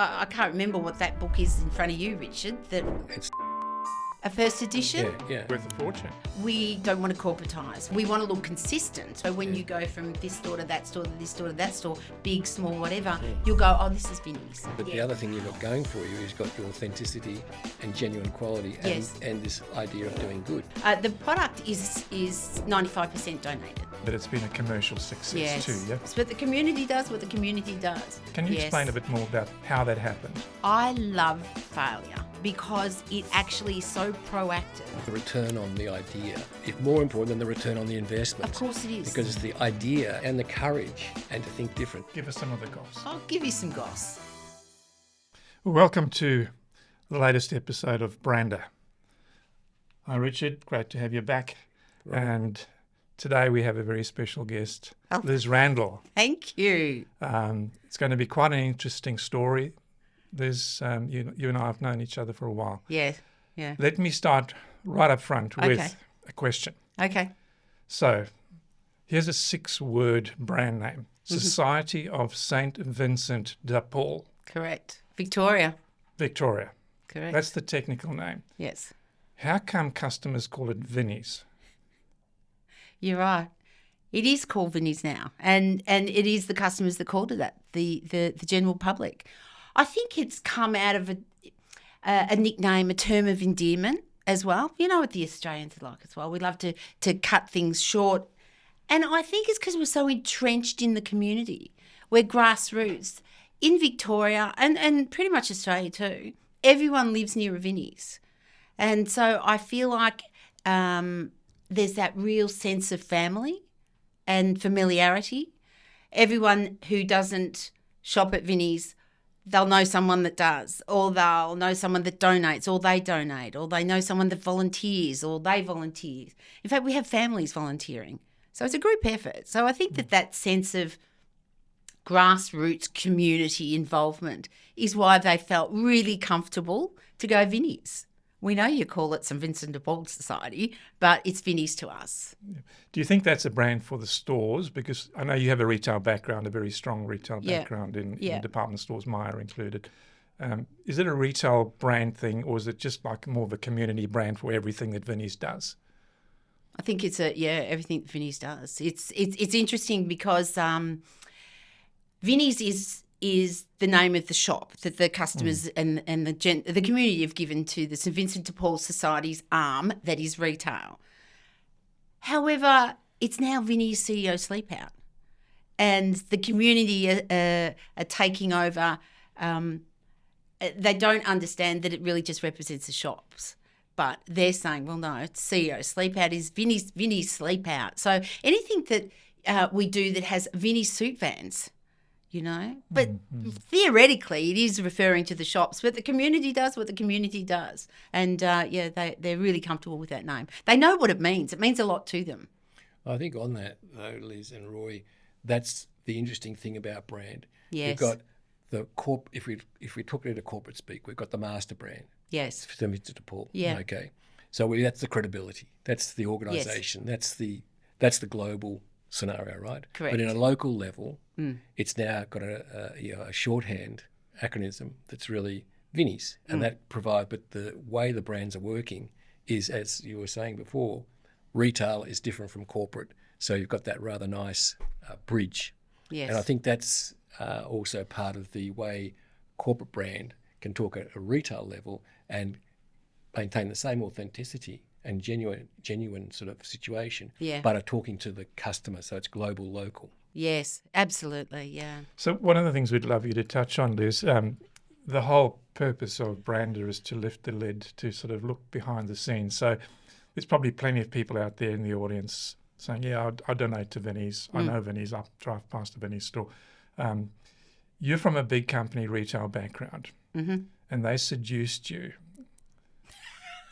I can't remember what that book is in front of you, Richard. It's A first edition? yeah. Worth a fortune. We don't want to corporatise. We want to look consistent. So when you go from this store to that store to this store to that store, big, small, whatever, you'll go, oh, this is Vinnies. But the other thing you've got going for you is you've got your authenticity and genuine quality and, Yes. and this idea of doing good. The product is 95% donated. But it's been a commercial success Yes. too, yeah? But the community does what the community does. Can you Yes. explain a bit more about how that happened? I love failure because it actually is so proactive. The return on the idea is more important than the return on the investment. Of course it is. Because it's the idea and the courage and to think different. Give us some of the goss. I'll give you some goss. Welcome to the latest episode of Brandr. Hi Richard, great to have you back. Right. And today we have a very special guest, Oh. Liz Randall. Thank you. It's going to be quite an interesting story. Liz, you and I have known each other for a while. Yeah. Let me start right up front Okay. with a question. Okay. So, here's a 6-word brand name. Society of St. Vincent de Paul, Correct. Victoria. Victoria. Correct. That's the technical name. Yes. How come customers call it Vinnies? You're right. It is called Vinnies now, and it is the customers that called it that, the general public. I think it's come out of a nickname, a term of endearment as well. You know what the Australians are like as well. We love to cut things short. And I think it's because we're so entrenched in the community. We're grassroots. In Victoria and pretty much Australia too, everyone lives near a Vinnies. And so I feel like there's that real sense of family and familiarity. Everyone who doesn't shop at Vinnies, they'll know someone that does, or they'll know someone that donates, or they donate, or they know someone that volunteers, or they volunteer. In fact, we have families volunteering. So it's a group effort. So I think that sense of grassroots community involvement is why they felt really comfortable to go Vinnies. We know you call it St. Vincent de Paul Society, but it's Vinnies to us. Do you think that's a brand for the stores? Because I know you have a retail background, a very strong retail background in department stores, Myer included. Is it a retail brand thing, or is it just like more of a community brand for everything that Vinnies does? I think it's everything that Vinnies does. It's interesting because Vinnies is the name of the shop that the customers and the community have given to the St. Vincent de Paul Society's arm that is retail. However, it's now Vinnies CEO Sleep Out, and the community are taking over. They don't understand that it really just represents the shops. But they're saying, well, no, it's CEO Sleep Out is Vinnies Sleep Out. So anything that we do that has Vinnies suit vans, you know. But theoretically, it is referring to the shops. But the community does what the community does. And, they're really comfortable with that name. They know what it means. It means a lot to them. I think on that, though, Liz and Roy, that's the interesting thing about brand. Yes. We've got the if we talk it into corporate speak, we've got the master brand. Yes. St. Vincent de Paul. Yeah. Okay. So that's the credibility. That's the organisation. That's the global scenario, right? Correct. But in a local level, it's now got a shorthand acronym that's really Vinnies, and that provides. But the way the brands are working is, as you were saying before, retail is different from corporate. So you've got that rather nice bridge. Yes. And I think that's also part of the way corporate brand can talk at a retail level and maintain the same authenticity and genuine sort of situation, but are talking to the customer, so it's global, local. Yes, absolutely, yeah. So one of the things we'd love you to touch on, Liz, the whole purpose of Brandr is to lift the lid, to sort of look behind the scenes. So there's probably plenty of people out there in the audience saying, yeah, I donate to Vinnies. I know Vinnies. I drive past a Vinnies store. You're from a big company retail background, and they seduced you,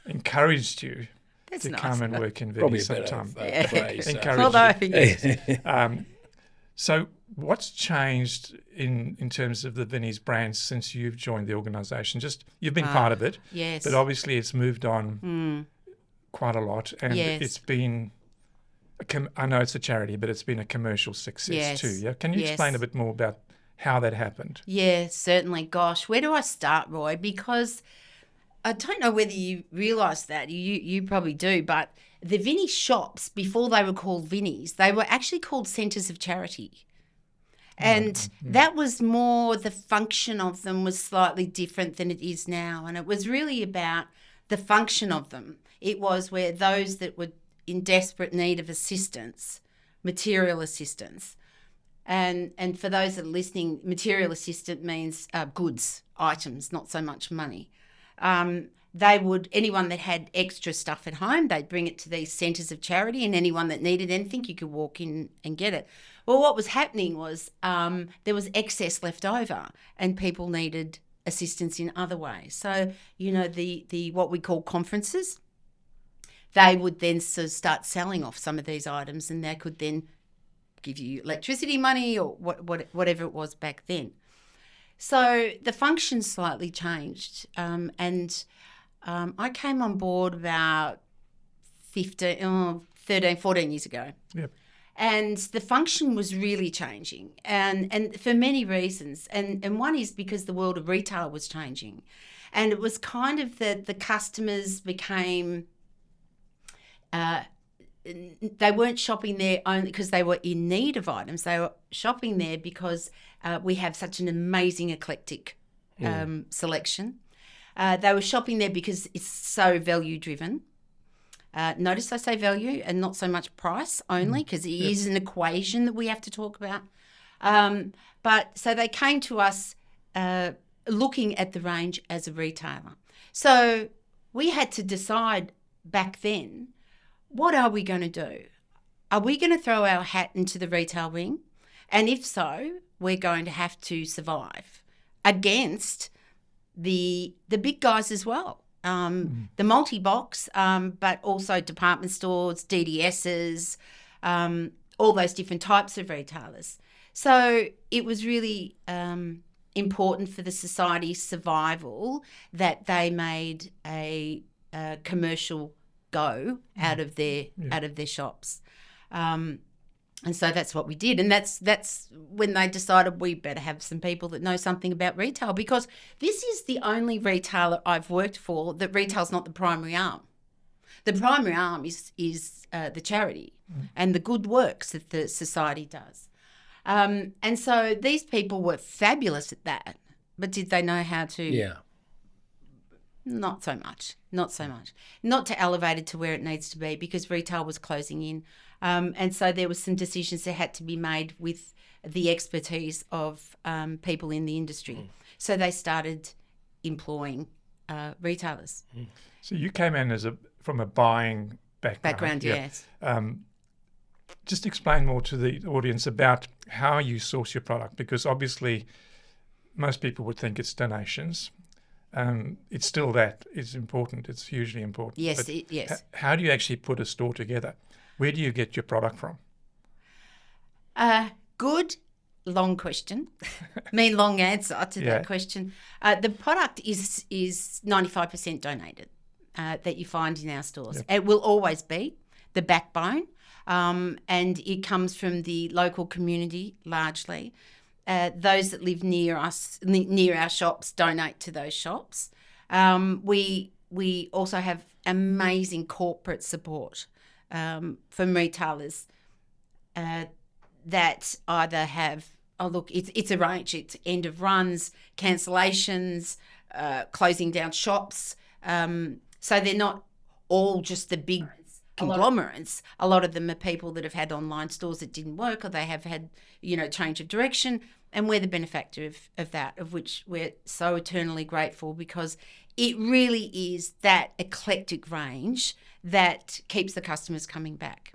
encouraged you to come and work in Vinnies sometime. Phrase. Well, I think yes. So what's changed in terms of the Vinnies brand since you've joined the organisation? Just you've been part of it, yes, but obviously it's moved on quite a lot, and it's been. I know it's a charity, but it's been a commercial success too. Yeah, can you explain a bit more about how that happened. Yeah, certainly. Gosh, where do I start, Roy? Because I don't know whether you realise that. You probably do, but the Vinnies shops, before they were called Vinnies, they were actually called centres of charity. And that was more, the function of them was slightly different than it is now. And it was really about the function of them. It was where those that were in desperate need of assistance, material assistance. And for those that are listening, material assistance means goods, items, not so much money. Anyone that had extra stuff at home, they'd bring it to these centres of charity, and anyone that needed anything, you could walk in and get it. Well, what was happening was there was excess left over, and people needed assistance in other ways. So, the what we call conferences, they would then sort of start selling off some of these items, and they could then give you electricity money or whatever it was back then. So the function slightly changed, and I came on board about 13, 14 years ago. Yep. And the function was really changing, and for many reasons. And one is because the world of retail was changing. And it was kind of that the customers became, they weren't shopping there only because they were in need of items. They were shopping there because we have such an amazing eclectic selection. They were shopping there because it's so value driven. Notice I say value and not so much price only, because it is an equation that we have to talk about. But so they came to us looking at the range as a retailer. So we had to decide back then, what are we going to do? Are we going to throw our hat into the retail ring? And if so, we're going to have to survive against the big guys as well. The multi-box, but also department stores, DDSs, all those different types of retailers. So it was really important for the society's survival that they made a commercial go out of their shops. And so that's what we did. And that's when they decided we better have some people that know something about retail, because this is the only retailer I've worked for that retail's not the primary arm. The primary arm is the charity and the good works that the society does. And so these people were fabulous at that. But did they know how to? Yeah. Not so much. Not to elevate it to where it needs to be, because retail was closing in. And so there was some decisions that had to be made with the expertise of people in the industry. So they started employing retailers. So you came in from a buying background. Yes. Just explain more to the audience about how you source your product, because obviously most people would think it's donations. It's still that. It's important. It's hugely important. Yes, yes. How do you actually put a store together? Where do you get your product from? Good, long question. Long answer to that question. The product is 95% donated that you find in our stores. Yep. It will always be the backbone, and it comes from the local community largely. Those that live near us, near our shops, donate to those shops. We also have amazing corporate support from retailers that either have, it's a range. It's end of runs, cancellations, closing down shops. So they're not all just the big conglomerates. A lot of them are people that have had online stores that didn't work, or they have had, change of direction. And we're the benefactor of that, of which we're so eternally grateful, because it really is that eclectic range that keeps the customers coming back.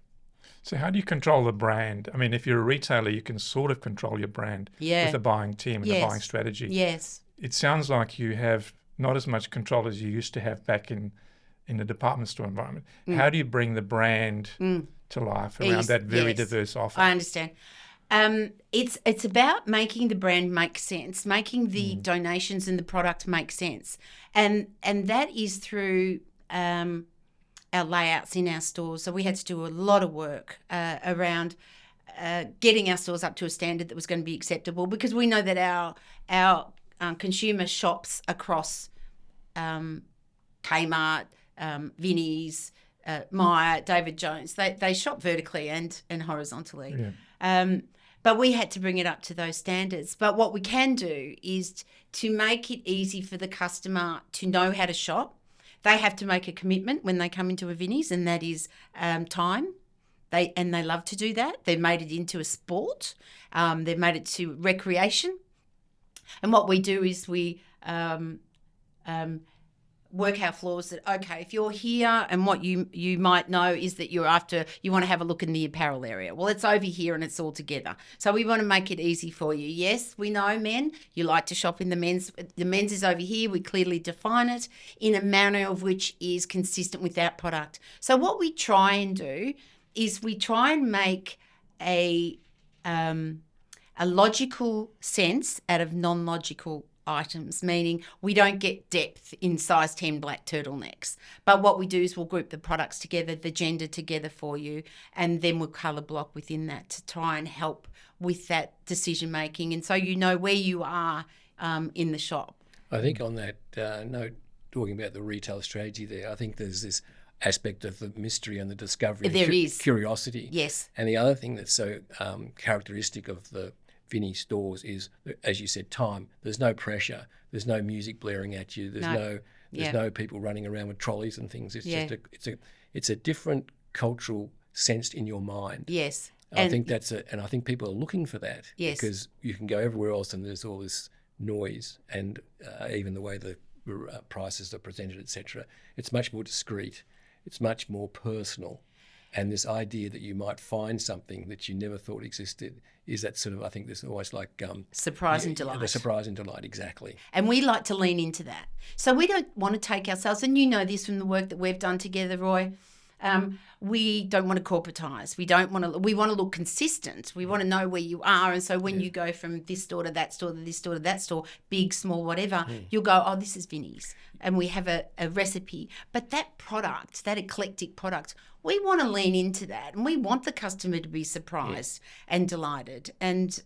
So how do you control the brand? I mean, if you're a retailer, you can sort of control your brand with a buying team and a buying strategy. Yes. It sounds like you have not as much control as you used to have back in the department store environment. How do you bring the brand to life around that very diverse offer? I understand. It's about making the brand make sense, making the donations and the product make sense. And that is through our layouts in our stores. So we had to do a lot of work around getting our stores up to a standard that was going to be acceptable, because we know that our consumer shops across Kmart, Vinnies, Myer, David Jones. They shop vertically and horizontally. Yeah. But we had to bring it up to those standards. But what we can do is to make it easy for the customer to know how to shop. They have to make a commitment when they come into a Vinnies, and that is time. They love to do that. They've made it into a sport. They've made it to recreation. And what we do is we work our floors that, okay, if you're here and what you might know is that you want to have a look in the apparel area. Well, it's over here and it's all together. So we want to make it easy for you. Yes, we know, men, you like to shop in the men's. The men's is over here. We clearly define it in a manner of which is consistent with that product. So what we try and do is we try and make a logical sense out of non-logical items, meaning we don't get depth in size 10 black turtlenecks. But what we do is we'll group the products together, the gender together for you, and then we'll colour block within that to try and help with that decision making. And so you know where you are in the shop. I think on that note, talking about the retail strategy there, I think there's this aspect of the mystery and the discovery. There is. Curiosity. Yes. And the other thing that's so characteristic of the Vinnies stores is, as you said, time. There's no pressure. There's no music blaring at you. There's no people running around with trolleys and things. It's just it's a different cultural sense in your mind. Yes. I think I think people are looking for that. Yes. Because you can go everywhere else and there's all this noise and even the way the prices are presented, etc. It's much more discreet. It's much more personal. And this idea that you might find something that you never thought existed is that sort of, I think there's always like... surprise and delight. The surprise and delight, exactly. And we like to lean into that. So we don't want to take ourselves, and you know this from the work that we've done together, Roy, we don't want to corporatise. We want to look consistent. We want to know where you are. And so when you go from this store to that store to this store to that store, big, small, whatever, you'll go, oh, this is Vinnies. And we have a recipe. But that product, that eclectic product, we want to lean into that, and we want the customer to be surprised and delighted and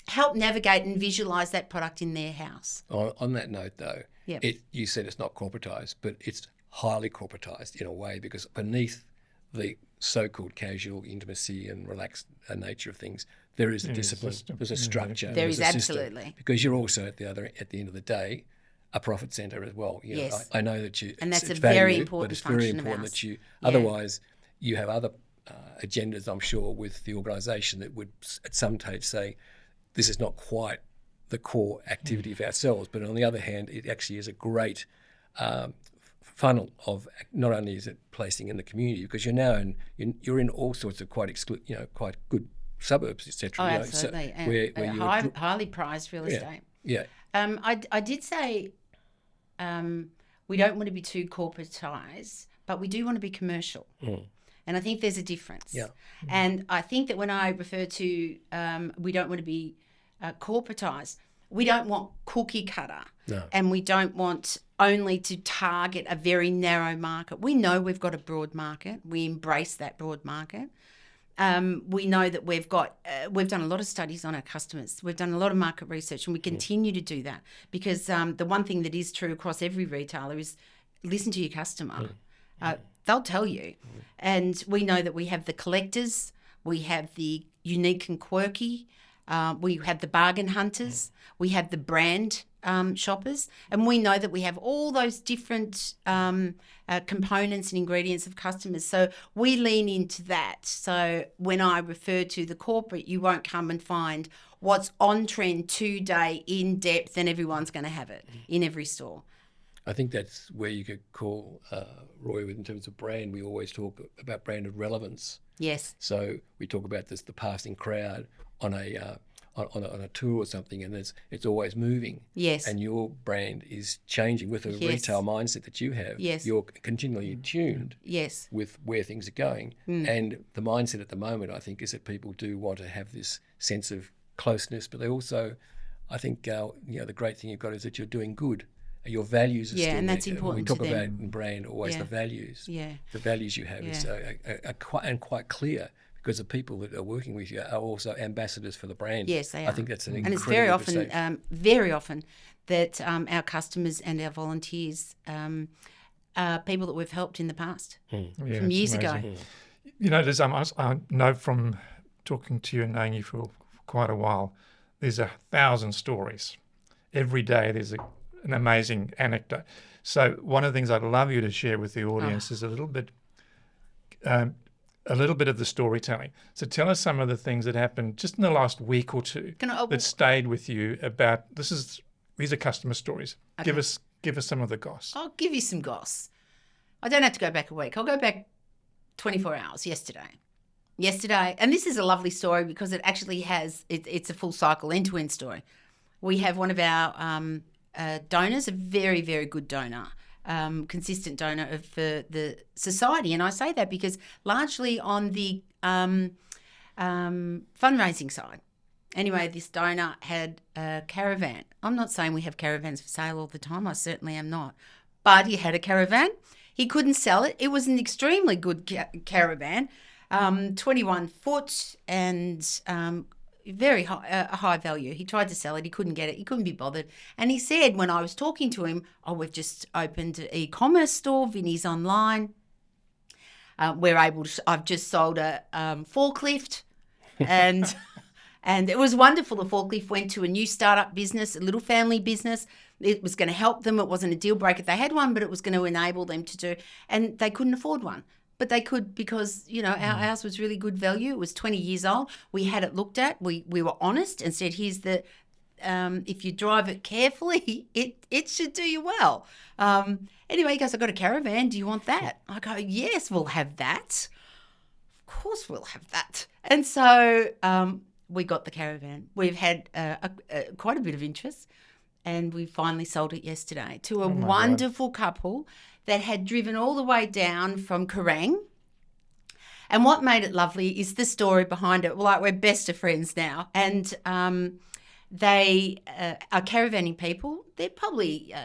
help navigate and visualise that product in their house. On that note, though, you said it's not corporatised, but it's highly corporatised in a way, because beneath the so-called casual intimacy and relaxed nature of things, there is a discipline, there's a structure. There is a absolutely. System, because you're also at the end of the day a profit centre as well. You know, I know that you, and that's it's a very valued, important but it's function very important of ours. that you. Otherwise, you have other agendas, I'm sure, with the organisation that would at some stage say, this is not quite the core activity of ourselves. But on the other hand, it actually is a great funnel of, not only is it placing in the community, because you're now you're in all sorts of quite good suburbs, etc. Oh, absolutely. Where highly prized real estate. Yeah. I did say we don't want to be too corporatised, but we do want to be commercial. And I think there's a difference. Yeah. And I think that when I refer to we don't want to be corporatised, we don't want cookie cutter. No. And we don't want only to target a very narrow market. We know we've got a broad market. We embrace that broad market. We know that we've done a lot of studies on our customers. We've done a lot of market research, and we continue to do that, because the one thing that is true across every retailer is listen to your customer. They'll tell you. And we know that we have the collectors, we have the unique and quirky, we have the bargain hunters, we have the brand shoppers, and we know that we have all those different components and ingredients of customers. So we lean into that. So when I refer to the corporate, you won't come and find what's on trend today in depth, and everyone's going to have it in every store. I think that's where you could call, Roy, in terms of brand, we always talk about brand of relevance. Yes. So we talk about the passing crowd on a tour or something, and it's always moving. Yes. And your brand is changing with a retail mindset that you have. Yes. You're continually attuned. Yes. With where things are going. And the mindset at the moment, I think, is that people do want to have this sense of closeness, but they also, I think, the great thing you've got is that you're doing good. your values are still and that's there. important We talk to about them. in brand always the values. Yeah. The values you have is quite clear, because the people that are working with you are also ambassadors for the brand. Yes, they are. I think that's an and it's incredible very often that our customers and our volunteers are people that we've helped in the past from years ago. You know, I know from talking to you and knowing you for quite a while, there's 1,000 stories. Every day there's an amazing anecdote. So one of the things I'd love you to share with the audience is a little bit of the storytelling. So tell us some of the things that happened just in the last week or two that stayed with you about, these are customer stories. Okay. Give us some of the goss. I'll give you some goss. I don't have to go back a week. I'll go back 24 hours yesterday. And this is a lovely story because it actually it's a full cycle, end-to-end story. We have one of our donors, a very, very good donor, consistent donor for the society. And I say that because largely on the fundraising side. Anyway, this donor had a caravan. I'm not saying we have caravans for sale all the time. I certainly am not. But he had a caravan. He couldn't sell it. It was an extremely good caravan, 21 foot and very high value. He tried to sell it. He couldn't get it. He couldn't be bothered. And he said when I was talking to him, we've just opened an e-commerce store, Vinnies online. I've just sold a forklift and... And it was wonderful. The forklift went to a new startup business, a little family business. It was going to help them. It wasn't a deal breaker. They had one, but it was going to enable them to do. And they couldn't afford one. But they could because, our house was really good value. It was 20 years old. We had it looked at. We were honest and said, here's the, if you drive it carefully, it should do you well. Anyway, he goes, I've got a caravan. Do you want that? I go, yes, we'll have that. Of course we'll have that. And so... we got the caravan. We've had quite a bit of interest, and we finally sold it yesterday to a wonderful couple that had driven all the way down from Kerrang. And what made it lovely is the story behind it. Like, we're best of friends now, and they are caravanning people. They're probably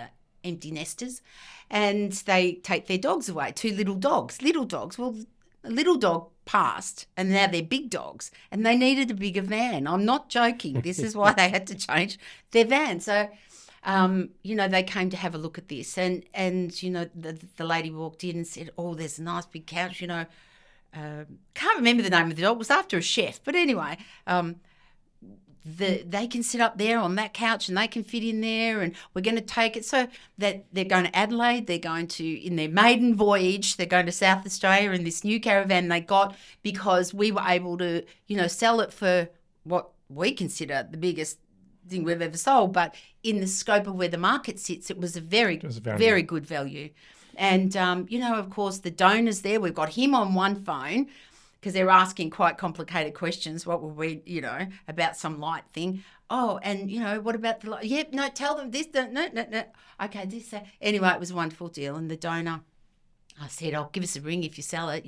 empty nesters, and they take their dogs away. 2 little dogs. Well, a little dog passed and now they're big dogs and they needed a bigger van. I'm not joking. This is why they had to change their van. So, they came to have a look at this and the lady walked in and said, there's a nice big couch, can't remember the name of the dog. It was after a chef. But anyway, they can sit up there on that couch and they can fit in there, and we're going to take it. So that they're going to Adelaide, they're going to, in their maiden voyage, they're going to South Australia in this new caravan they got because we were able to, sell it for what we consider the biggest thing we've ever sold. But in the scope of where the market sits, it was a very good value. And, of course, the donors there, we've got him on one phone, because they're asking quite complicated questions. What were we, about some light thing? Oh, and, what about the light? Yep, no, tell them this. No. Okay, this. Anyway, it was a wonderful deal. And the donor, I said, give us a ring if you sell it.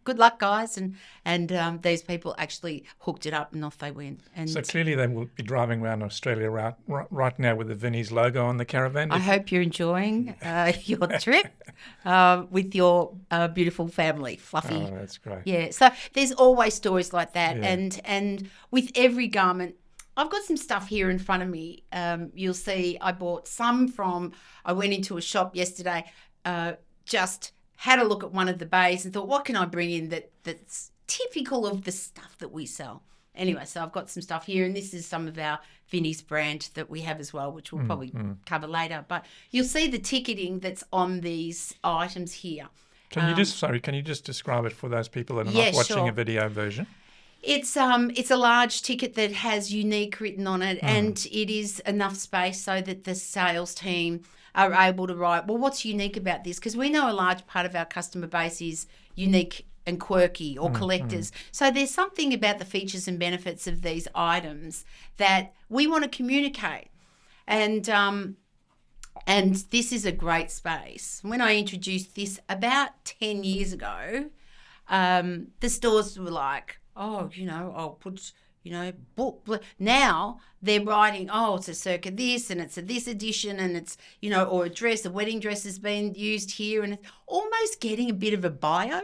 Good luck, guys. And these people actually hooked it up and off they went. And so clearly they will be driving around Australia right now with the Vinnies logo on the caravan. I hope you're enjoying your trip with your beautiful family, Fluffy. Oh, that's great. Yeah, so there's always stories like that. Yeah. And with every garment, I've got some stuff here in front of me. You'll see I went into a shop yesterday, just had a look at one of the bays and thought, what can I bring in that's typical of the stuff that we sell? Anyway, so I've got some stuff here, and this is some of our Vinnies brand that we have as well, which we'll probably cover later. But you'll see the ticketing that's on these items here. Can you just describe it for those people that are not watching a video version? It's a large ticket that has unique written on it, and it is enough space so that the sales team are able to write, well, what's unique about this? Because we know a large part of our customer base is unique and quirky or collectors. So there's something about the features and benefits of these items that we want to communicate. And this is a great space. When I introduced this about 10 years ago, the stores were like, I'll put, book. Now they're writing, it's a circa this and it's a this edition and it's, or a wedding dress has been used here, and it's almost getting a bit of a bio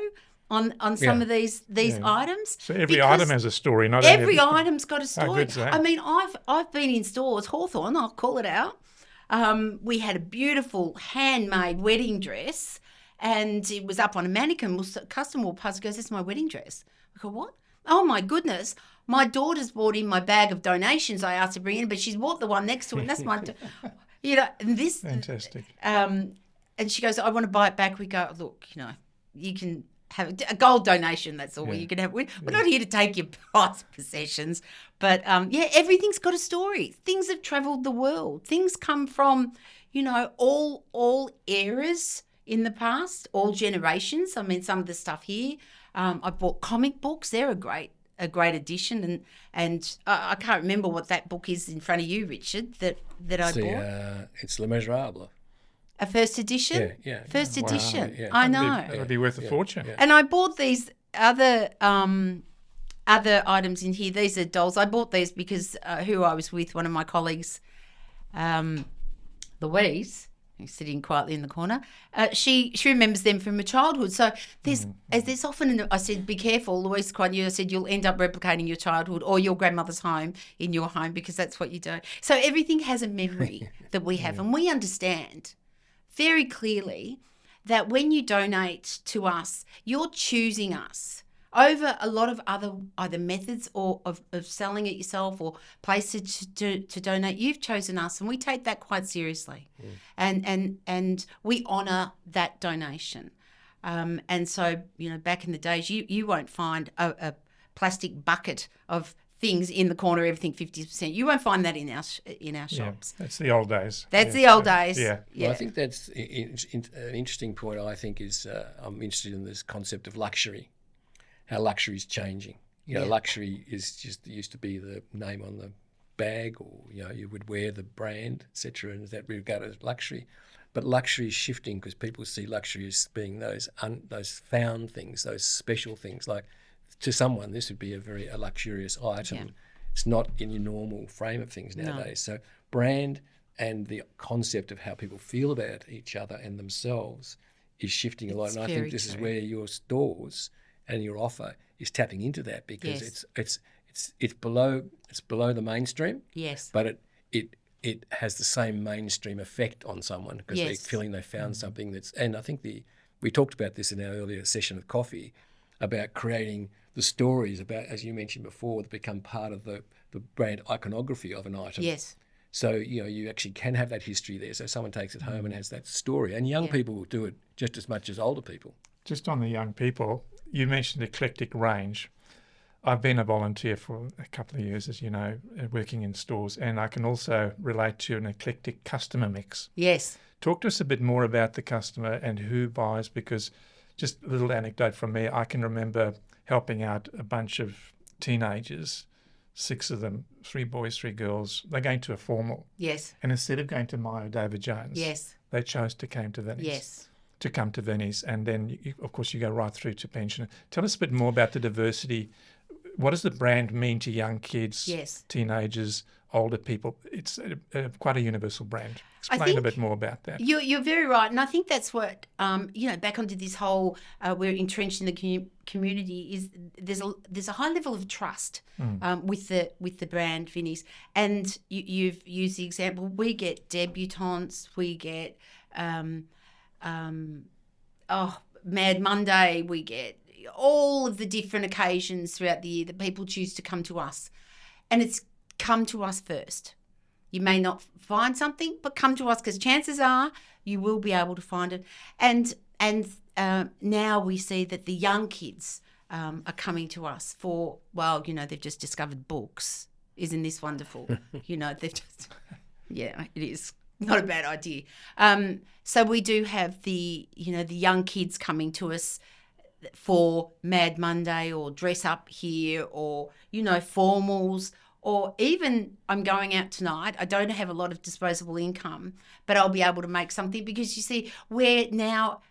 on some of these items. So every item has a story, not every item's got a story. How good's that? I mean, I've been in stores, Hawthorn, I'll call it out. We had a beautiful handmade wedding dress, and it was up on a mannequin. Well, customer walked past and goes, "That's my wedding dress." I go, "What? Oh my goodness. My daughter's brought in my bag of donations I asked to bring in, but she's bought the one next to it, and that's my..." And this... Fantastic. And she goes, "I want to buy it back." We go, "Look, you can have a gold donation, that's all you can have. We're not here to take your prized possessions." But, everything's got a story. Things have travelled the world. Things come from, all eras in the past, all generations. I mean, some of the stuff here, I bought comic books. They're a great addition, and I can't remember what that book is in front of you, Richard, that I bought. It's Les Miserables. A first edition? Yeah. First edition. Yeah. I know. That would be worth a fortune. Yeah. And I bought these other items in here. These are dolls. I bought these because who I was with, one of my colleagues, Louise, who's sitting quietly in the corner, she remembers them from her childhood. So there's often, I said, be careful, Louise quite new, I said, you'll end up replicating your childhood or your grandmother's home in your home, because that's what you do. So everything has a memory that we have, and we understand very clearly that when you donate to us, you're choosing us over a lot of other either methods or of selling it yourself or places to donate. You've chosen us, and we take that quite seriously. And we honour that donation. And so, back in the days, you won't find a plastic bucket of things in the corner, everything 50%. You won't find that in our shops. That's the old days. That's the old days. Yeah. Well, I think that's an interesting point. I think is I'm interested in this concept of luxury, how luxury is changing. Luxury is just used to be the name on the bag, or you would wear the brand, etc., and that we regard as luxury. But luxury is shifting because people see luxury as being those found things, those special things. Like, to someone, this would be a luxurious item. Yeah. It's not in your normal frame of things nowadays. No. So brand and the concept of how people feel about each other and themselves is shifting a lot. And I think this is where your stores and your offer is tapping into that, because it's below the mainstream. Yes. But it has the same mainstream effect on someone, because they're feeling they found something that's. And I think we talked about this in our earlier session of coffee, about creating the stories about, as you mentioned before, that become part of the brand iconography of an item. Yes. So, you actually can have that history there. So someone takes it home and has that story. And young people will do it just as much as older people. Just on the young people, you mentioned eclectic range. I've been a volunteer for a couple of years, as you know, working in stores, and I can also relate to an eclectic customer mix. Yes. Talk to us a bit more about the customer and who buys, because just a little anecdote from me, I can remember helping out a bunch of teenagers, 6 of them, 3 boys, 3 girls. They're going to a formal. Yes. And instead of going to Myo David Jones, they chose to come to Vinnies. Yes. To come to Vinnies. And then, of course, you go right through to pensioner. Tell us a bit more about the diversity. What does the brand mean to young kids, teenagers, older people? It's quite a universal brand. Explain a bit more about that. You're very right, and I think that's what back onto this whole we're entrenched in the community, is there's a high level of trust with the brand Vinnies, and you've used the example. We get debutantes, we get Mad Monday, we get all of the different occasions throughout the year that people choose to come to us, and it's come to us first. You may not find something, but come to us, because chances are you will be able to find it. And now we see that the young kids are coming to us for, they've just discovered books. Isn't this wonderful? They've just, it is not a bad idea. So we do have the young kids coming to us for Mad Monday, or dress up here, or, formals. Or even, I'm going out tonight, I don't have a lot of disposable income, but I'll be able to make something, because you see, we're now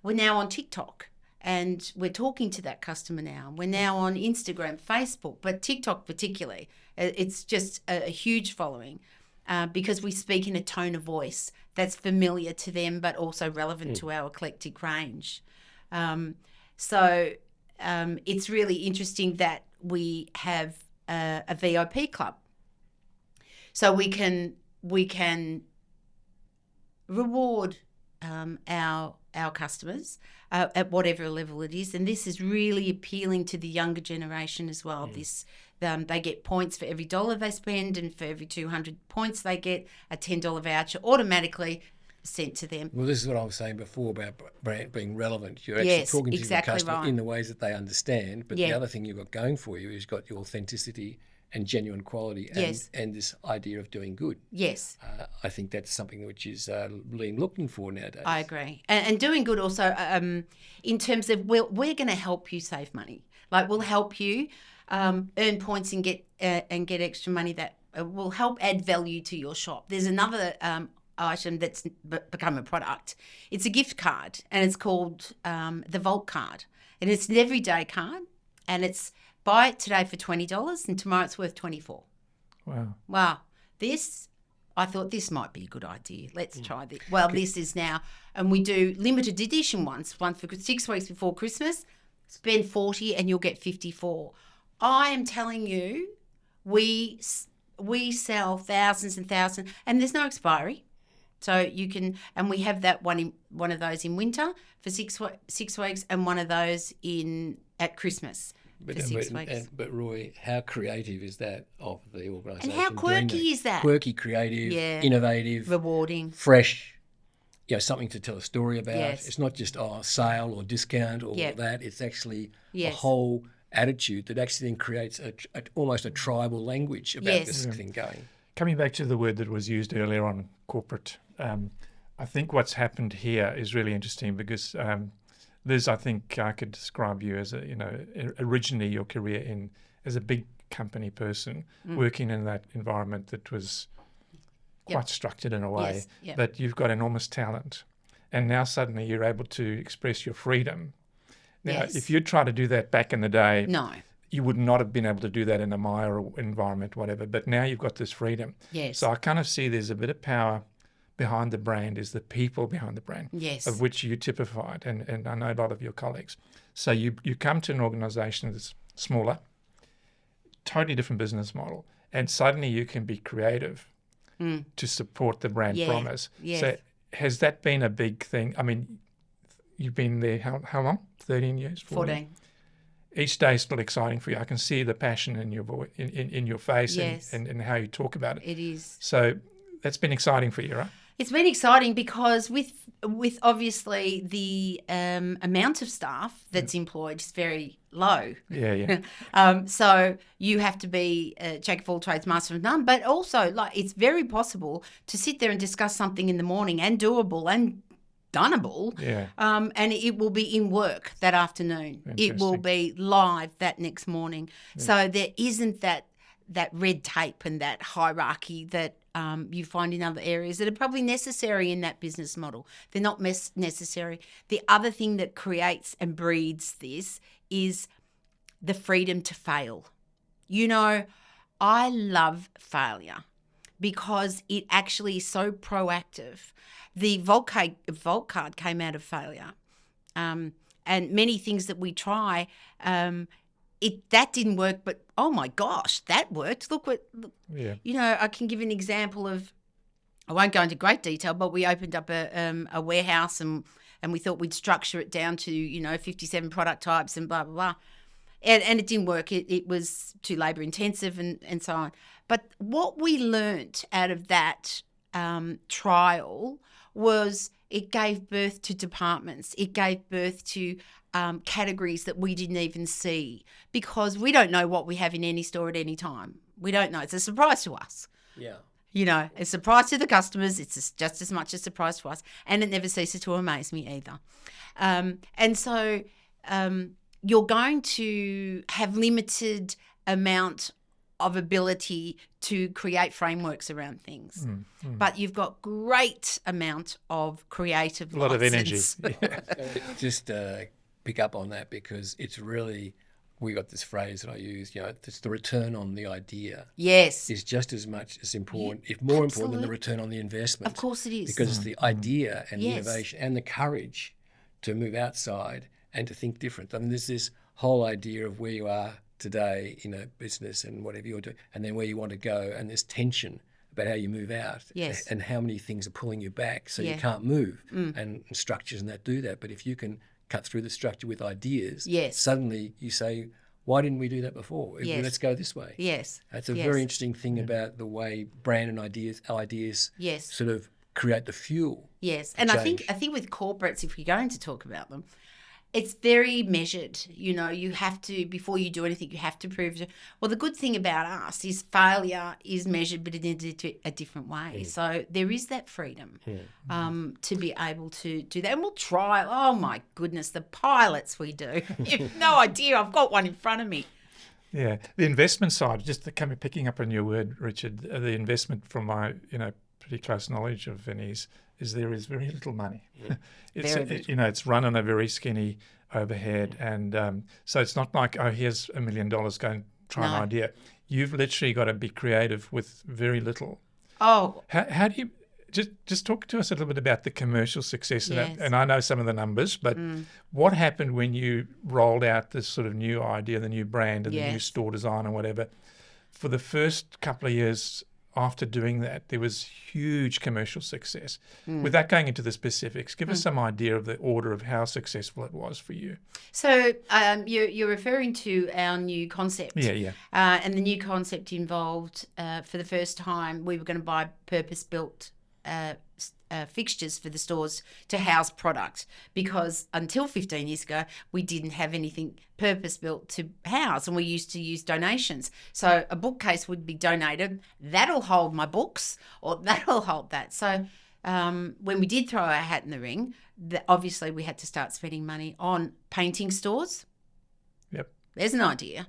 on TikTok, and we're talking to that customer now. We're now on Instagram, Facebook, but TikTok particularly. It's just a huge following because we speak in a tone of voice that's familiar to them but also relevant to our eclectic range. So it's really interesting that we have a VIP club. So we can reward our customers at whatever level it is, and this is really appealing to the younger generation as well. They get points for every $1 they spend, and for every 200 points they get a $10 voucher automatically sent to them. Well, this is what I was saying before about brand being relevant. You're actually talking to the customer in the ways that they understand, but the other thing you've got going for you is you've got your authenticity and genuine quality and this idea of doing good. Yes. I think that's something which is being looking for nowadays. I agree. And doing good also in terms of we're going to help you save money. Like we'll help you earn points and get extra money that will help add value to your shop. There's another item that's become a product. It's a gift card and it's called the Vault card. And it's an everyday card and it's buy it today for $20 and tomorrow it's worth $24. Wow. I thought this might be a good idea. Let's try this. Well, this is now, and we do limited edition ones, one for 6 weeks before Christmas. Spend $40 and you'll get $54. I am telling you, we sell thousands and thousands, and there's no expiry. So you can, and we have that one of those in winter for 6 weeks, and one of those at Christmas. But Roy, how creative is that of the organisation? And how quirky is that? Quirky, creative, innovative, rewarding, fresh. Something to tell a story about. Yes. It's not just sale or discount or that. It's actually a whole attitude that actually then creates almost a tribal language about this thing going. Coming back to the word that was used earlier on, corporate. I think what's happened here is really interesting because. Liz, I think I could describe you as originally your career as a big company person, working in that environment that was quite structured in a way, but you've got enormous talent. And now suddenly you're able to express your freedom. Now, if you try to do that back in the day, you would not have been able to do that in a Myer environment, whatever. But now you've got this freedom. Yes. So I kind of see there's a bit of power behind the brand is the people behind the brand, of which you typified, and I know a lot of your colleagues. So you come to an organisation that's smaller, totally different business model, and suddenly you can be creative to support the brand promise. Yes. So has that been a big thing? I mean, you've been there how long? 13 years? 14. Each day is still exciting for you. I can see the passion in your voice, in your face, and how you talk about it. It is. So that's been exciting for you, right? It's been exciting because with obviously the amount of staff that's employed is very low. So you have to be a jack of all trades, master of none. But also, it's very possible to sit there and discuss something in the morning and doable and doneable. And it will be in work that afternoon. It will be live that next morning. So there isn't that red tape and that hierarchy that you find in other areas that are probably necessary in that business model. They're not necessary. The other thing that creates and breeds this is the freedom to fail. I love failure because it actually is so proactive. The Vault card came out of failure. And many things that we try, that didn't work, but oh my gosh, that worked. Look. I can give an example of, I won't go into great detail, but we opened up a warehouse and we thought we'd structure it down to 57 product types and blah blah blah, and it didn't work. It was too labour intensive and so on. But what we learnt out of that trial was it gave birth to departments. It gave birth to categories that we didn't even see because we don't know what we have in any store at any time. We don't know. It's a surprise to us. Yeah. A surprise to the customers. It's just as much a surprise to us. And it never ceases to amaze me either. And so you're going to have limited amount of ability to create frameworks around things. But you've got great amount of creative license. A lot of energy. Just pick up on that because it's really, we got this phrase that I use, it's the return on the idea. Yes. Is just as much as important, if more important than the Absolutely. return on the investment. Of course it is. Because it's the idea and the Yes. innovation and the courage to move outside and to think different. I mean, there's this whole idea of where you are today in a business and whatever you're doing, and then where you want to go, and there's tension about how you move out. Yes. And how many things are pulling you back so Yeah. you can't move, and structures and that do that. But if you can cut through the structure with ideas, Yes. suddenly you say, why didn't we do that before? Yes. Let's go this way. Yes. That's a Yes. very interesting thing about the way brand and ideas Yes. sort of create the fuel. Yes, and I change. think with corporates, if we're going to talk about them, it's very measured. You know, you have to, before you do anything, you have to prove. Well, the good thing about us is failure is measured, but in a different way. So there is that freedom to be able to do that. And we'll try. Oh my goodness, the pilots we do. You've no idea. I've got one in front of me. Yeah, the investment side, just picking up on your word, Richard, the investment from my, pretty close knowledge of Vinnies is there is very little money. It's Very little. it's run on a very skinny overhead, and so it's not like, oh, here's $1 million, go and try No. an idea. You've literally got to be creative with very little. Oh, How do you just talk to us a little bit about the commercial success of Yes. that? And I know some of the numbers, but what happened when you rolled out this sort of new idea, the new brand and the new Yes. store design and whatever? For the first couple of years after doing that, there was huge commercial success. Without going into the specifics, give us some idea of the order of how successful it was for you. so you're referring to our new concept. Yeah. And the new concept involved, for the first time, we were going to buy purpose-built fixtures for the stores to house product, because until 15 years ago, we didn't have anything purpose-built to house, and we used to use donations. So a bookcase would be donated. That'll hold my books, or that'll hold that. So when we did throw our hat in the ring, obviously we had to start spending money on painting stores. Yep. There's an idea.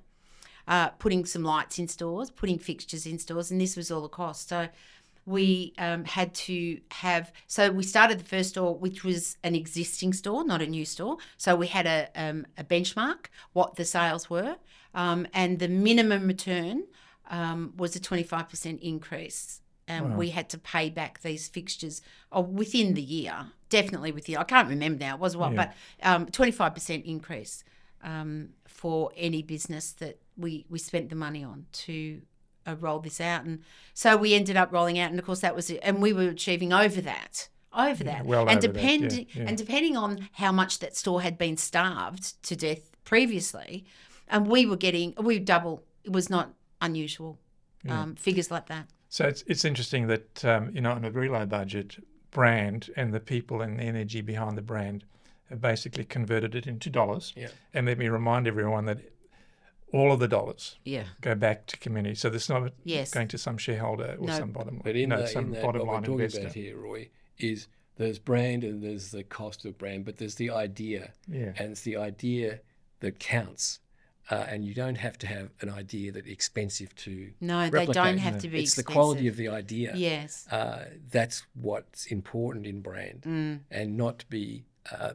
Putting some lights in stores, putting fixtures in stores, and this was all the cost. So we had to have, so we started the first store, which was an existing store, not a new store. So we had a benchmark, what the sales were, and the minimum return was a 25% increase. Wow. We had to pay back these fixtures within the year, definitely within, I can't remember now, it was what, Yeah. but 25% increase for any business that we spent the money on to roll this out. And so we ended up rolling out, and of course that was it, and we were achieving over that. well and over that, and depending on how much that store had been starved to death previously, and we were double. It was not unusual, figures like that. So it's interesting that, on a very low budget, brand and the people and the energy behind the brand have basically converted it into dollars. Yeah. And let me remind everyone that all of the dollars Yeah. go back to community. So there's not Yes. going to some shareholder or No. some bottom But in that, some what bottom we're line talking investor. about here, Roy, is there's brand and there's the cost of brand, but there's the idea. Yeah. And it's the idea that counts. And you don't have to have an idea that's expensive to No, they replicate. don't have to be It's the expensive. quality of the idea. Yes. That's what's important in brand, Mm. and not to be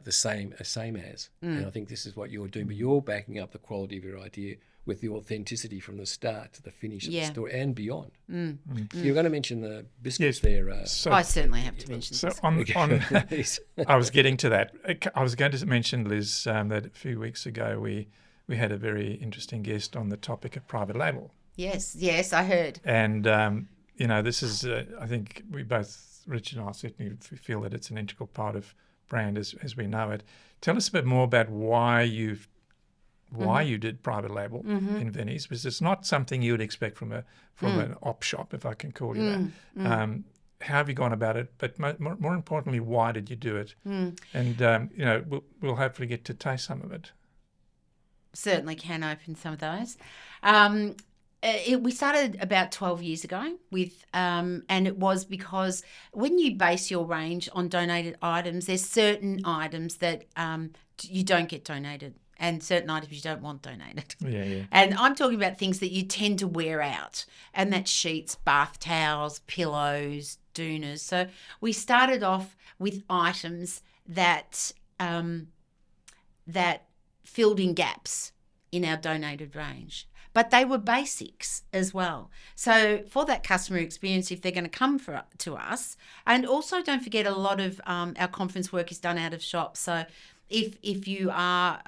the same as. And I think this is what you're doing, but you're backing up the quality of your idea with the authenticity from the start to the finish of Yeah. the story and beyond. Mm. You're going to mention the biscuits Yes. there. So, I certainly have to mention so this. on Yes. I was getting to that. I was going to mention, Liz, that a few weeks ago we had a very interesting guest on the topic of private label. Yes, I heard. And, this is, I think we both, Richard and I, certainly feel that it's an integral part of brand as we know it. Tell us a bit more about why you did private label in Vinnies, because it's not something you would expect from an op shop, if I can call you that. How have you gone about it? But more importantly, why did you do it? And, we'll hopefully get to taste some of it. Certainly can open some of those. We started about 12 years ago with, and it was because when you base your range on donated items, there's certain items that you don't get donated, and certain items you don't want donated. Yeah. And I'm talking about things that you tend to wear out, and that's sheets, bath towels, pillows, doonas. So we started off with items that filled in gaps in our donated range. But they were basics as well. So for that customer experience, if they're going to come to us, and also don't forget a lot of our conference work is done out of shop. So if you are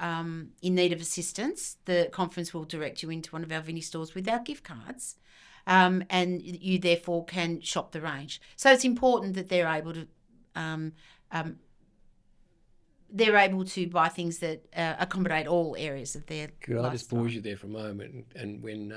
in need of assistance, the conference will direct you into one of our Vinnies stores with our gift cards, and you therefore can shop the range. So it's important that they're able to buy things that accommodate all areas of their Could lifestyle. I just pause you there for a moment? And when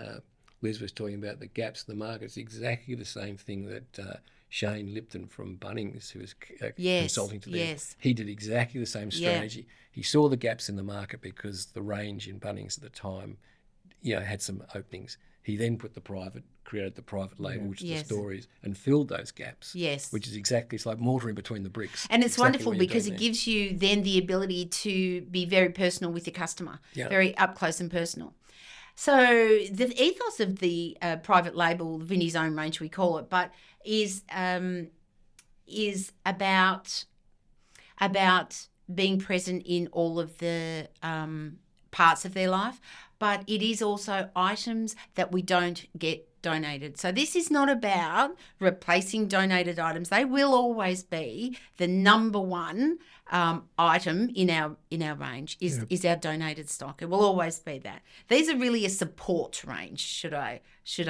Liz was talking about the gaps in the market, it's exactly the same thing that Shane Lipton from Bunnings, who was consulting to them, yes. he did exactly the same strategy. He saw the gaps in the market because the range in Bunnings at the time, had some openings. He then created the private label, which is the stories, and filled those gaps. Yes. Which is exactly, it's like mortar in between the bricks. And it's exactly wonderful what you're because doing it there. gives you then the ability to be very personal with your customer, very up close and personal. So the ethos of the private label, the Vinnies own range we call it, but is about being present in all of the parts of their life, but it is also items that we don't get donated. So this is not about replacing donated items. They will always be the number one item in our range is our donated stock. It will always be that. These are really a support range, should I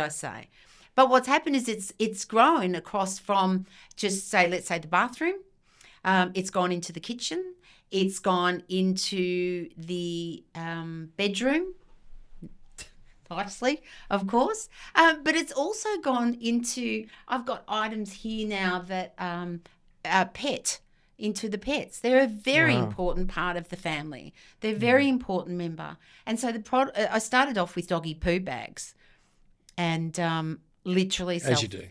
say. But what's happened is it's grown across from just let's say the bathroom. It's gone into the kitchen. It's gone into the bedroom, nicely, of course. But it's also gone into, I've got items here now that are into the pets. They're a very important part of the family. They're a very important member. And so I started off with doggy poo bags and literally As you do.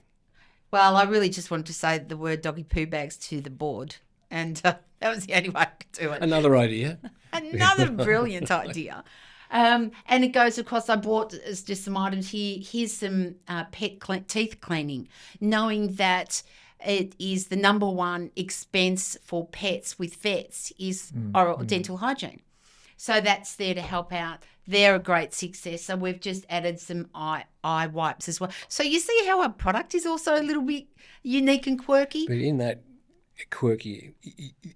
Well, I really just wanted to say the word doggy poo bags to the board. And that was the only way I could do it. Another idea. Another brilliant idea. And it goes across, I bought just some items here. Here's some teeth cleaning, knowing that it is the number one expense for pets with vets is oral dental hygiene. So that's there to help out. They're a great success. So we've just added some eye wipes as well. So you see how our product is also a little bit unique and quirky? But in that quirky,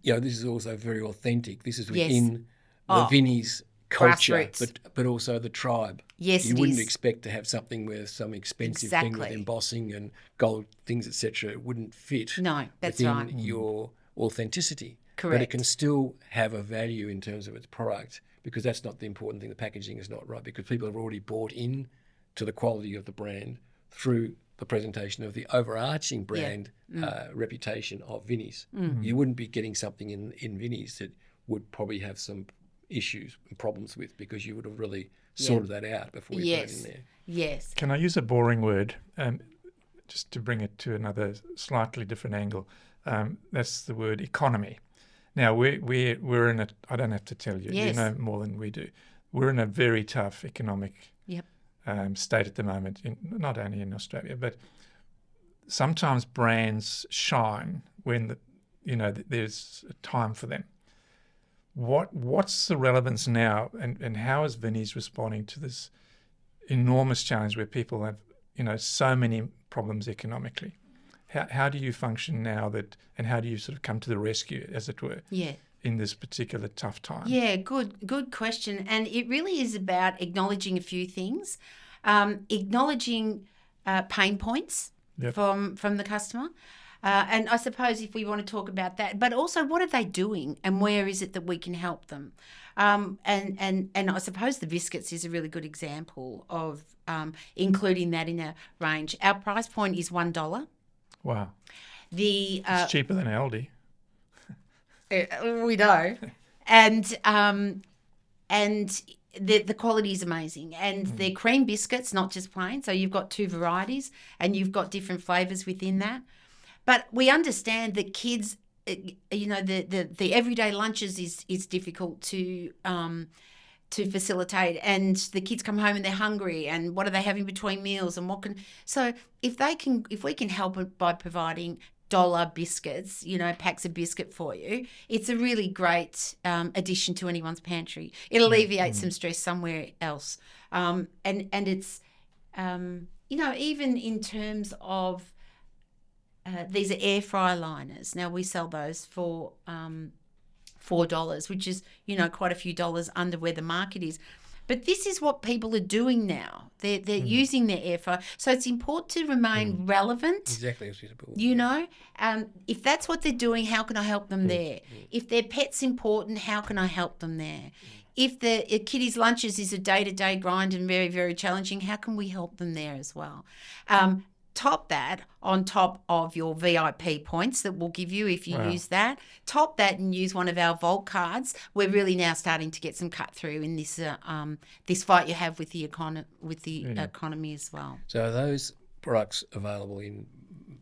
this is also very authentic. This is within the Vinnies culture, but also the tribe. Yes, you wouldn't expect to have something with some expensive thing with Exactly. embossing and gold things, etc. It wouldn't fit No, that's within right. your authenticity. Correct. But it can still have a value in terms of its product, because that's not the important thing. The packaging is not right, because people have already bought in to the quality of the brand through the presentation of the overarching brand reputation of Vinnies. You wouldn't be getting something in Vinnies that would probably have some issues and problems with, because you would have really sorted that out before you put it in there. Yes. Can I use a boring word just to bring it to another slightly different angle? That's the word economy. Now, we're in a, I don't have to tell you, you know more than we do. We're in a very tough economic state at the moment, not only in Australia, but sometimes brands shine when there's a time for them. What's the relevance now, and how is Vinnies responding to this enormous challenge where people have so many problems economically? How do you function now and how do you sort of come to the rescue, as it were? In this particular tough time? Yeah, good question. And it really is about acknowledging a few things, acknowledging pain points from the customer. And I suppose if we want to talk about that, but also what are they doing and where is it that we can help them? And I suppose the biscuits is a really good example of including that in our range. Our price point is $1. Wow. It's cheaper than Aldi. We know. And the quality is amazing. And they're cream biscuits, not just plain. So you've got 2 varieties and you've got different flavours within that. But we understand that kids, the everyday lunches is difficult to facilitate, and the kids come home and they're hungry, and what are they having between meals, and so if we can help by providing dollar biscuits, packs of biscuit for you, it's a really great addition to anyone's pantry. It alleviates some stress somewhere else. And it's, even in terms of these are air fryer liners. Now we sell those for $4, which is, quite a few dollars under where the market is. But this is what people are doing now. They're using their air fryer. So it's important to remain relevant. Exactly. If that's what they're doing, how can I help them there? If their pet's important, how can I help them there? If the kiddies' lunches is a day-to-day grind and very, very challenging, how can we help them there as well? Top that on top of your VIP points that we'll give you if you use that. Top that and use one of our Vault cards. We're really now starting to get some cut through in this this fight you have with the economy as well. So are those products available in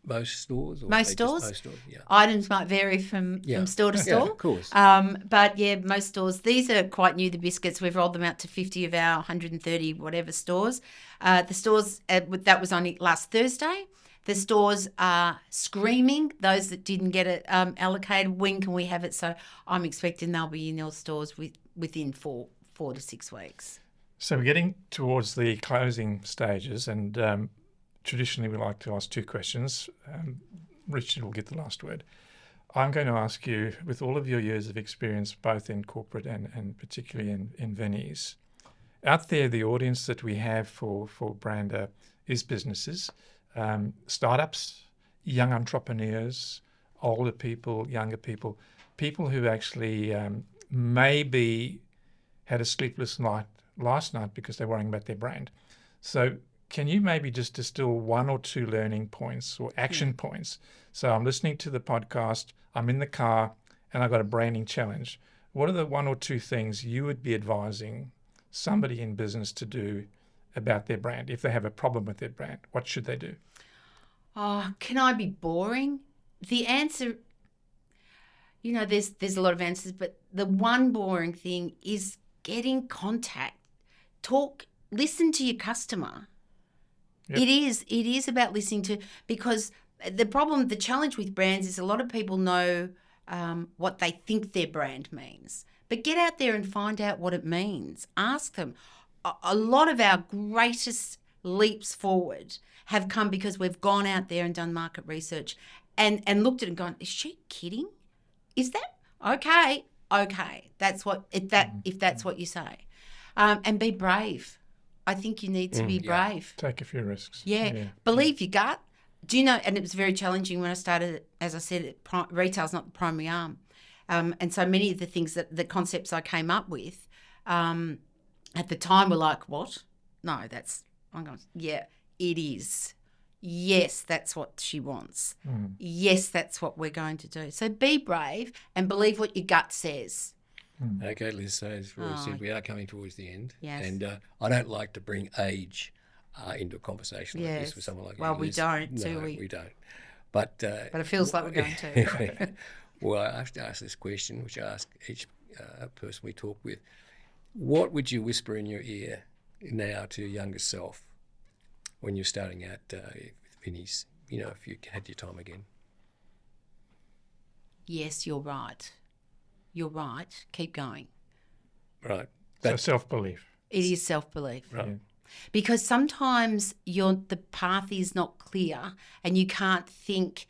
most stores? Or most stores? Most stores, yeah. Items might vary from store to store. Yeah, of course. But most stores. These are quite new, the biscuits. We've rolled them out to 50 of our 130 whatever stores. The stores, that was only last Thursday. The stores are screaming, those that didn't get it allocated, when can we have it? So I'm expecting they'll be in your stores within 4 to 6 weeks. So we're getting towards the closing stages, and traditionally we like to ask 2 questions. Richard will get the last word. I'm going to ask you, with all of your years of experience, both in corporate and particularly in Vinnies, out there, the audience that we have for Brandr is businesses, startups, young entrepreneurs, older people, younger people, people who actually maybe had a sleepless night last night because they're worrying about their brand. So can you maybe just distill 1 or 2 learning points or action points? So I'm listening to the podcast, I'm in the car, and I've got a branding challenge. What are the 1 or 2 things you would be advising somebody in business to do about their brand? If they have a problem with their brand, what should they do? Oh, can I be boring? The answer, there's a lot of answers, but the one boring thing is get in contact. Talk, listen to your customer. Yep. It is about listening to, because the challenge with brands is a lot of people know what they think their brand means. But get out there and find out what it means. Ask them. A lot of our greatest leaps forward have come because we've gone out there and done market research and looked at it and gone, is she kidding? Is that okay? Okay, that's what if that's what you say, and be brave. I think you need to be brave. Take a few risks. Yeah. Believe your gut. Do you know? And it was very challenging when I started. As I said, retail's not the primary arm. And so many of the things the concepts I came up with at the time were like, what? No, I'm going, yeah, it is. Yes, that's what she wants. Yes, that's what we're going to do. So be brave and believe what your gut says. Okay, Liz, so as Roy said, we are coming towards the end. Yes. And I don't like to bring age into a conversation like this with someone like you. Well, we don't, no, do we? we don't. But it feels like we're going to. Well, I have to ask this question, which I ask each person we talk with. What would you whisper in your ear now to your younger self when you're starting out with Vinnies, if you had your time again? Yes, you're right. You're right. Keep going. Right. So self-belief. It is self-belief. Right. Yeah. Because sometimes the path is not clear and you can't think,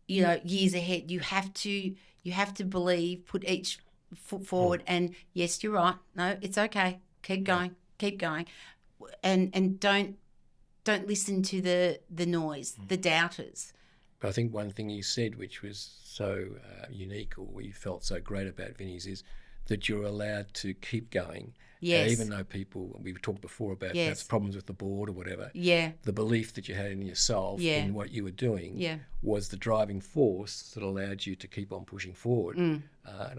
years ahead. You have to believe, put each foot forward and yes, you're right. No, it's okay. Keep going. Keep going. And don't listen to the noise, the doubters. But I think one thing you said, which was so unique, or we felt so great about Vinnies, is that you're allowed to keep going. Yes. Even though we've talked before about perhaps problems with the board or whatever. Yeah. The belief that you had in yourself in what you were doing was the driving force that allowed you to keep on pushing forward. And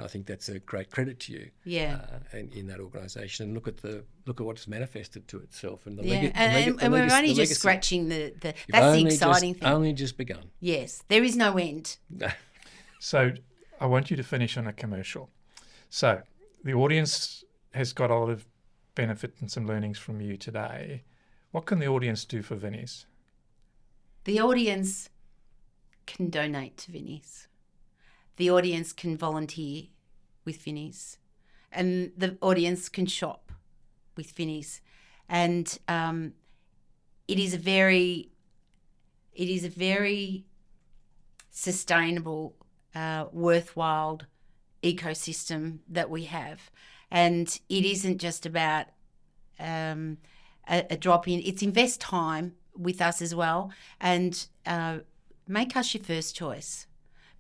I think that's a great credit to you. Yeah. And in that organisation, and look at what it's manifested to itself and the and we're only just scratching that's the exciting thing. Only just begun. Yes, there is no end. So I want you to finish on a commercial. So the audience has got a lot of benefit and some learnings from you today. What can the audience do for Vinnies? The audience can donate to Vinnies. The audience can volunteer with Vinnies. And the audience can shop with Vinnies. And it is a very sustainable, worthwhile ecosystem that we have. And it isn't just about a drop in. It's invest time with us as well, and make us your first choice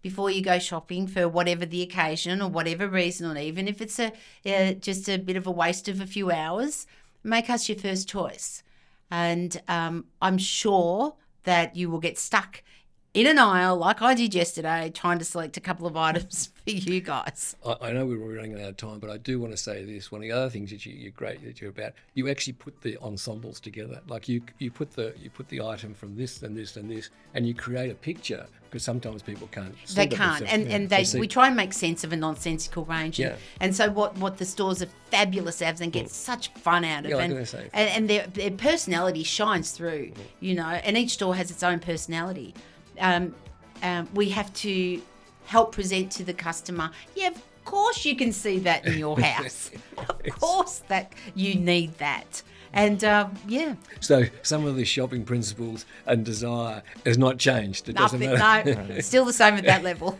before you go shopping for whatever the occasion or whatever reason, or even if it's just a bit of a waste of a few hours. Make us your first choice, and I'm sure that you will get stuck in an aisle like I did yesterday trying to select a couple of items for you guys. I know we're running out of time, but I do want to say this. One of the other things that you're great that you're about, you actually put the ensembles together. Like you put the item from this and this and this, and you create a picture, because sometimes people can't see They can't, and we try and make sense of a nonsensical range. Yeah. And so what the stores are fabulous at and get such fun out of, Yeah, and their personality shines through, and each store has its own personality. We have to help present to the customer, of course you can see that in your house. Of course that you need that. And So some of the shopping principles and desire has not changed. It doesn't matter. No, still the same at that level.